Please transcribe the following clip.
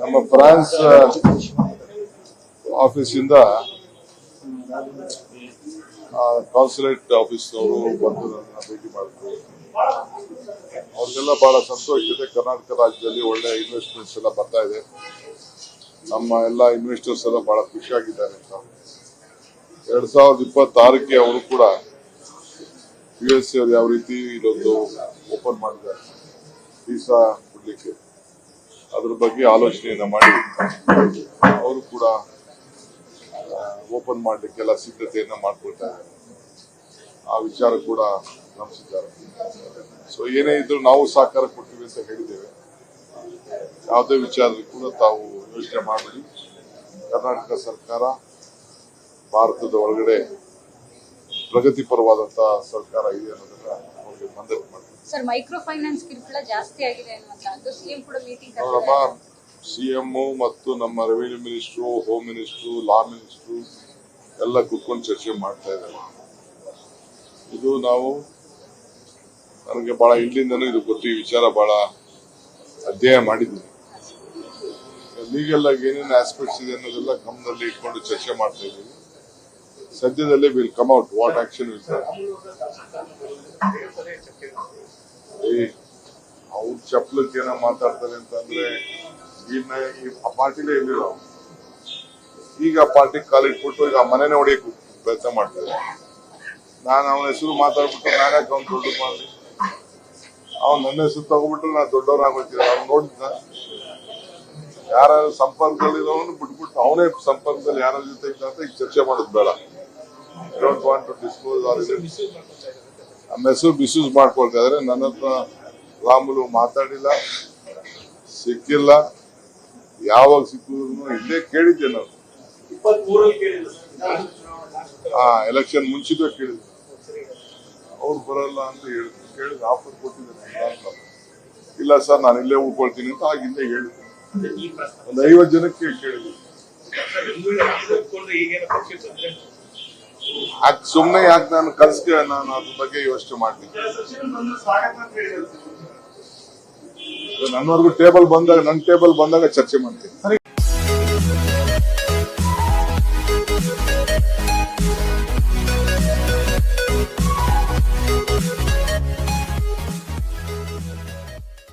ನಮ್ಮ ಫ್ರಾನ್ಸ್ ಆಫೀಸಿಂದ ಕಾನ್ಸುಲೇಟ್ ಆಫೀಸ್ನವರು ಬಂದು ನನ್ನ ಭೇಟಿ ಮಾಡಿದ್ರು. ಅವ್ರಿಗೆಲ್ಲ ಬಹಳ ಸಂತೋಷ ಇದೆ. ಕರ್ನಾಟಕ ರಾಜ್ಯದಲ್ಲಿ ಒಳ್ಳೆ ಇನ್ವೆಸ್ಟ್ಮೆಂಟ್ಸ್ ಎಲ್ಲ ಬರ್ತಾ ಇದೆ. ನಮ್ಮ ಎಲ್ಲ ಇನ್ವೆಸ್ಟರ್ಸ್ ಎಲ್ಲ ಬಹಳ ಖುಷಿಯಾಗಿದ್ದಾರೆ ಅಂತ. 2026ಕ್ಕೆ ಅವರು ಕೂಡ USA ಅವರು ಯಾವ ರೀತಿ ಇದೊಂದು ಓಪನ್ ಮಾಡಿದ್ದಾರೆ ವೀಸಾ ಕೊಡ್ಲಿಕ್ಕೆ, ಅದ್ರ ಬಗ್ಗೆ ಆಲೋಚನೆಯನ್ನ ಮಾಡಿ ಅವರು ಕೂಡ ಓಪನ್ ಮಾಡ್ಲಿಕ್ಕೆಲ್ಲ ಸಿದ್ಧತೆಯನ್ನ ಮಾಡ್ಕೊಳ್ತಾರೆ. ಆ ವಿಚಾರ ಕೂಡ ಗಮನಿಸಿದ್ದಾರೆ. ಸೊ ಏನೇ ಇದ್ರು ನಾವು ಸಹಕಾರ ಕೊಡ್ತೀವಿ ಅಂತ ಹೇಳಿದ್ದೇವೆ. ಯಾವುದೇ ವಿಚಾರದಲ್ಲಿ ಕೂಡ ತಾವು ಯೋಚನೆ ಮಾಡಬೇಡಿ. ಕರ್ನಾಟಕ ಸರ್ಕಾರ ಭಾರತದ ಒಳಗಡೆ ಪ್ರಗತಿಪರವಾದಂತಹ ಸರ್ಕಾರ ಇದೆ ಅನ್ನೋದನ್ನ ಅವ್ರಿಗೆ ಮನದಟ್ಟು ಮಾಡ್ತೀವಿ. ಸರ್, ಮೈಕ್ರೋ ಫೈನಾನ್ಸ್ ಕಿರುಕುಳ ಜಾಸ್ತಿ ಆಗಿದೆ ಅನ್ನುವಂಥದ್ದು ಸಿಎಂ ಕೂಡ ಮೀಟಿಂಗ್ ನಮ್ಮ ಸಿಎಂ ಮತ್ತು ನಮ್ಮ ರೆವಿನ್ಯೂ ಮಿನಿಸ್ಟ್ರು, ಹೋಮ್ ಮಿನಿಸ್ಟ್ರು, ಲಾ ಮಿನಿಸ್ಟ್ರು ಎಲ್ಲ ಕೂತ್ಕೊಂಡು ಚರ್ಚೆ ಮಾಡ್ತಾ ಇದ್ದಾರೆ. ಇದು ನನಗೆ ಬಹಳ ಹಿಂದಿಂದನೂ ಇದು ಗೊತ್ತು. ಈ ವಿಚಾರ ಬಹಳ ಅಧ್ಯಯನ ಮಾಡಿದ್ದೀನಿ. ಲೀಗಲ್ ಆಗಿ ಏನೇನು ಆಸ್ಪೆಕ್ಟ್ಸ್ ಇದೆ ಅನ್ನೋದೆಲ್ಲ ಗಮನದಲ್ಲಿ ಇಟ್ಕೊಂಡು ಚರ್ಚೆ ಮಾಡ್ತಾ ಇದ್ದೀವಿ. ಸದ್ಯದಲ್ಲೇ will come out what action will ಅವ್ರ ಚಪ್ಪಲಕ್ಕೆ ಏನೋ ಮಾತಾಡ್ತಾರೆ ಅಂತಂದ್ರೆ ಈ ಪಾರ್ಟಿಲೇ ಇಲ್ಲಿರೋ ಈಗ ಪಾರ್ಟಿ ಕಾಲಿಟ್ಬಿಟ್ಟು ಈಗ ಮನೆನೇ ಹೊಡೆಯಕ್ಕೆ ಪ್ರಯತ್ನ ಮಾಡ್ತಾರೆ. ನಾನು ಅವನ ಹೆಸರು ಮಾತಾಡ್ಬಿಟ್ಟು ನಾನ್ಯಾಕೆ ಅವ್ನು ದೊಡ್ಡ ಮಾಡಿ ಅವ್ನು ನನ್ನ ಹೆಸರು ತಗೋಬಿಟ್ಟು ನಾನು ದೊಡ್ಡವರಾಗೋಗ್ತೀನಿ. ಅವ್ನು ನೋಡಿದ್ನ ಯಾರ ಸಂಪರ್ಕದಲ್ಲಿರೋನು ಬಿಟ್ಬಿಟ್ಟು ಅವನೇ ಸಂಪರ್ಕದಲ್ಲಿ ಯಾರ ಜೊತೆ ಇದ್ದ ಅಂತ ಈಗ ಚರ್ಚೆ ಮಾಡೋದು ಬೇಡ. ಡೋಂಟ್ ವಾಂಟ್ ಟು ಡಿಸ್ಕ್ಲೋಸ್ ನಮ್ಮ ಹೆಸರು ಮಿಸ್ಯೂಸ್ ಮಾಡ್ಕೊಳ್ತಾ ಇದಾರೆ. ನನ್ನ ಹತ್ರ ರಾಮುಲು ಮಾತಾಡಿಲ್ಲ, ಸಿಕ್ಕಿಲ್ಲ. ಯಾವಾಗ ಸಿಕ್ಕಿದ್ರು ಇಲ್ಲೇ ಕೇಳಿದ್ದೆ ನಾನು. ಎಲೆಕ್ಷನ್ ಮುಂಚಿತ ಕೇಳಿದ್ದೆ. ಅವ್ರು ಬರಲ್ಲ ಅಂತ ಕೇಳಿದ್ ಆಫರ್ ಕೊಟ್ಟಿದ್ದೇನೆ. ಇಲ್ಲ ಸರ್ ನಾನು ಇಲ್ಲೇ ಉಳ್ಕೊಳ್ತೀನಿ ಅಂತ ಆಗಿಂದ ಹೇಳಿದ್ದೆ. ಒಂದು 50 ಜನಕ್ಕೆ ಕೇಳಿದ್ವಿ. ಸುಮ್ನೆ ಯಾಕೆ ನಾನು ಕಲ್ಸ್ಗೆ ನಾನು ಅದ್ರ ಬಗ್ಗೆ ಯೋಚನೆ ಮಾಡ್ತೀನಿ. ನನ್ನವರೆಗೂ ಟೇಬಲ್ ಬಂದಾಗ ನನ್ನ ಟೇಬಲ್ ಬಂದಾಗ ಚರ್ಚೆ ಮಾಡ್ತೀನಿ.